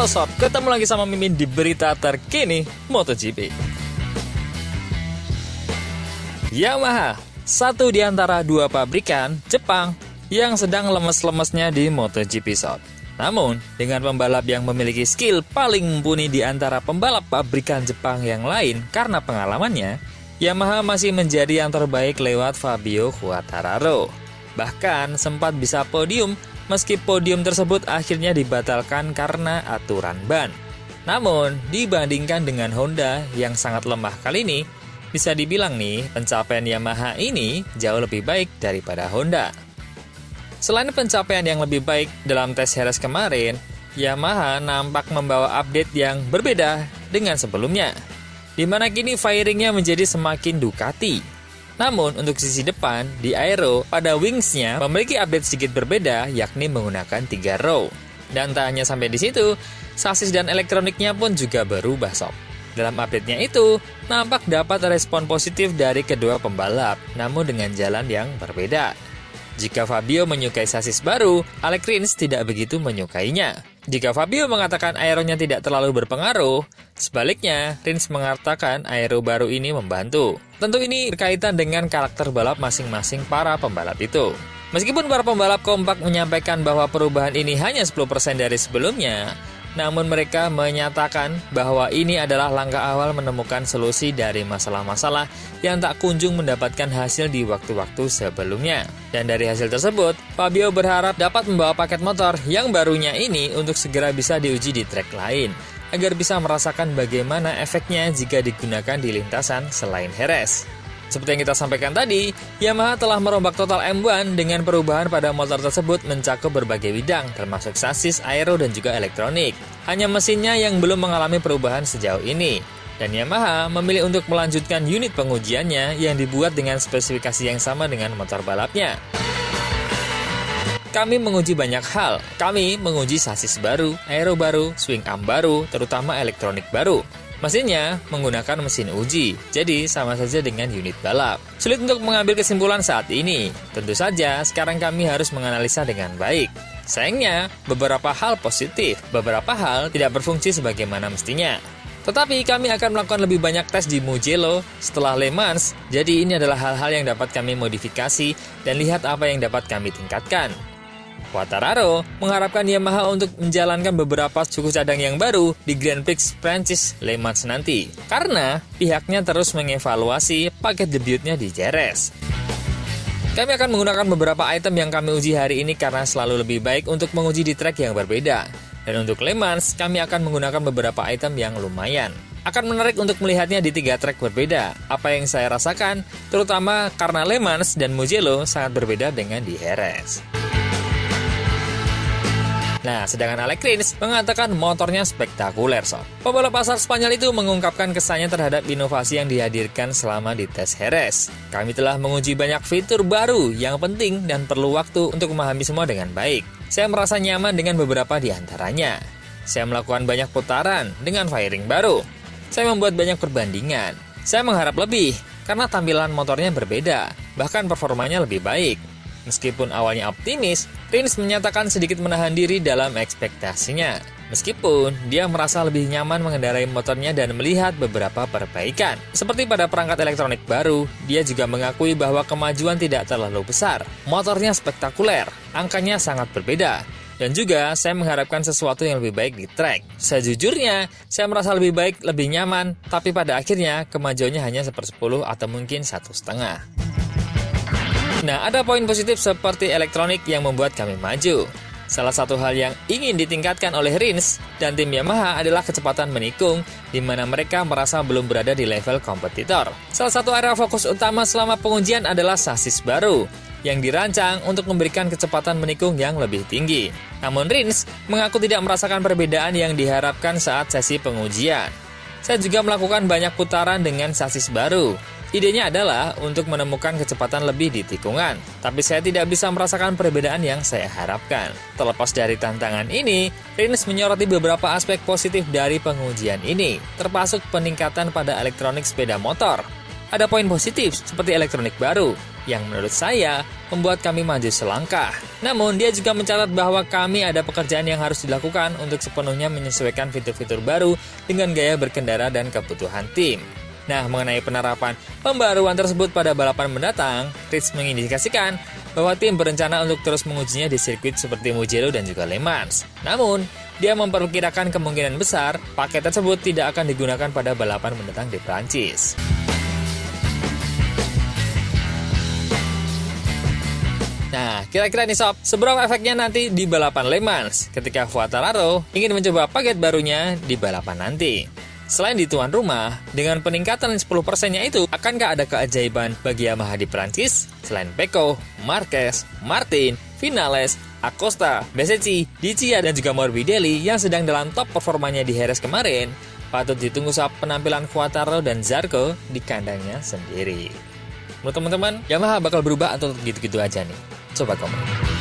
Halo sob, ketemu lagi sama Mimin di berita terkini MotoGP. Yamaha, satu di antara dua pabrikan Jepang yang sedang lemes-lemesnya di MotoGP sob. Namun, dengan pembalap yang memiliki skill paling mumpuni di antara pembalap pabrikan Jepang yang lain karena pengalamannya, Yamaha masih menjadi yang terbaik lewat Fabio Quartararo. Bahkan sempat bisa podium, meski podium tersebut akhirnya dibatalkan karena aturan ban. Namun, dibandingkan dengan Honda yang sangat lemah kali ini, bisa dibilang nih, pencapaian Yamaha ini jauh lebih baik daripada Honda. Selain pencapaian yang lebih baik dalam tes Jerez kemarin, Yamaha nampak membawa update yang berbeda dengan sebelumnya, di mana kini fairingnya menjadi semakin Ducati. Namun, untuk sisi depan, di aero, pada wingsnya memiliki update sedikit berbeda, yakni menggunakan 3 row. Dan tak hanya sampai di situ, sasis dan elektroniknya pun juga berubah sob. Dalam update-nya itu, nampak dapat respon positif dari kedua pembalap, namun dengan jalan yang berbeda. Jika Fabio menyukai sasis baru, Alex Rins tidak begitu menyukainya. Jika Fabio mengatakan aeronya tidak terlalu berpengaruh, sebaliknya Rins mengatakan aero baru ini membantu. Tentu ini berkaitan dengan karakter balap masing-masing para pembalap itu. Meskipun para pembalap kompak menyampaikan bahwa perubahan ini hanya 10% dari sebelumnya, namun mereka menyatakan bahwa ini adalah langkah awal menemukan solusi dari masalah-masalah yang tak kunjung mendapatkan hasil di waktu-waktu sebelumnya. Dan dari hasil tersebut, Fabio berharap dapat membawa paket motor yang barunya ini untuk segera bisa diuji di trek lain, agar bisa merasakan bagaimana efeknya jika digunakan di lintasan selain Jerez. Seperti yang kita sampaikan tadi, Yamaha telah merombak total M1 dengan perubahan pada motor tersebut mencakup berbagai bidang, termasuk sasis, aero, dan juga elektronik. Hanya mesinnya yang belum mengalami perubahan sejauh ini. Dan Yamaha memilih untuk melanjutkan unit pengujiannya yang dibuat dengan spesifikasi yang sama dengan motor balapnya. Kami menguji banyak hal. Kami menguji sasis baru, aero baru, swing arm baru, terutama elektronik baru. Mesinnya menggunakan mesin uji, jadi sama saja dengan unit balap. Sulit untuk mengambil kesimpulan saat ini. Tentu saja, sekarang kami harus menganalisa dengan baik. Sayangnya, beberapa hal positif, beberapa hal tidak berfungsi sebagaimana mestinya. Tetapi kami akan melakukan lebih banyak tes di Mugello setelah Le Mans, jadi ini adalah hal-hal yang dapat kami modifikasi dan lihat apa yang dapat kami tingkatkan. Quartararo mengharapkan Yamaha untuk menjalankan beberapa suku cadang yang baru di Grand Prix Prancis Le Mans nanti, karena pihaknya terus mengevaluasi paket debutnya di Jerez. Kami akan menggunakan beberapa item yang kami uji hari ini karena selalu lebih baik untuk menguji di trek yang berbeda. Dan untuk Le Mans, kami akan menggunakan beberapa item yang lumayan. Akan menarik untuk melihatnya di 3 trek berbeda. Apa yang saya rasakan, terutama karena Le Mans dan Mugello sangat berbeda dengan di Jerez. Nah, sedangkan Alex Rins mengatakan motornya spektakuler sob. Pembalap asal Spanyol itu mengungkapkan kesannya terhadap inovasi yang dihadirkan selama di tes Jerez. Kami telah menguji banyak fitur baru yang penting dan perlu waktu untuk memahami semua dengan baik. Saya merasa nyaman dengan beberapa di antaranya. Saya melakukan banyak putaran dengan fairing baru. Saya membuat banyak perbandingan. Saya mengharap lebih karena tampilan motornya berbeda, bahkan performanya lebih baik. Meskipun awalnya optimis, Rins menyatakan sedikit menahan diri dalam ekspektasinya. Meskipun dia merasa lebih nyaman mengendarai motornya dan melihat beberapa perbaikan. Seperti pada perangkat elektronik baru, dia juga mengakui bahwa kemajuan tidak terlalu besar. Motornya spektakuler, angkanya sangat berbeda. Dan juga saya mengharapkan sesuatu yang lebih baik di track. Sejujurnya, saya merasa lebih baik, lebih nyaman, tapi pada akhirnya kemajuannya hanya 1/10 atau mungkin 1/2. Nah, ada poin positif seperti elektronik yang membuat kami maju. Salah satu hal yang ingin ditingkatkan oleh Rins dan tim Yamaha adalah kecepatan menikung, di mana mereka merasa belum berada di level kompetitor. Salah satu area fokus utama selama pengujian adalah sasis baru, yang dirancang untuk memberikan kecepatan menikung yang lebih tinggi. Namun Rins mengaku tidak merasakan perbedaan yang diharapkan saat sesi pengujian. Saya juga melakukan banyak putaran dengan sasis baru. Idenya adalah untuk menemukan kecepatan lebih di tikungan, tapi saya tidak bisa merasakan perbedaan yang saya harapkan. Terlepas dari tantangan ini, Rins menyoroti beberapa aspek positif dari pengujian ini, termasuk peningkatan pada elektronik sepeda motor. Ada poin positif seperti elektronik baru, yang menurut saya membuat kami maju selangkah. Namun, dia juga mencatat bahwa kami ada pekerjaan yang harus dilakukan untuk sepenuhnya menyesuaikan fitur-fitur baru dengan gaya berkendara dan kebutuhan tim. Nah, mengenai penerapan pembaruan tersebut pada balapan mendatang, Rich mengindikasikan bahwa tim berencana untuk terus mengujinya di sirkuit seperti Mugello dan juga Le Mans. Namun, dia memperkirakan kemungkinan besar paket tersebut tidak akan digunakan pada balapan mendatang di Prancis. Nah, kira-kira nih sob, seberapa efeknya nanti di balapan Le Mans ketika Quartararo ingin mencoba paket barunya di balapan nanti? Selain di tuan rumah, dengan peningkatan 10%-nya itu, akankah ada keajaiban bagi Yamaha di Prancis? Selain Pecco, Marquez, Martin, Vinales, Acosta, Bezzecchi, Dicia, dan juga Morbidelli yang sedang dalam top performanya di Jerez kemarin, patut ditunggu saat penampilan Quartararo dan Zarco di kandangnya sendiri. Menurut teman-teman, Yamaha bakal berubah atau gitu-gitu aja nih? Coba komen.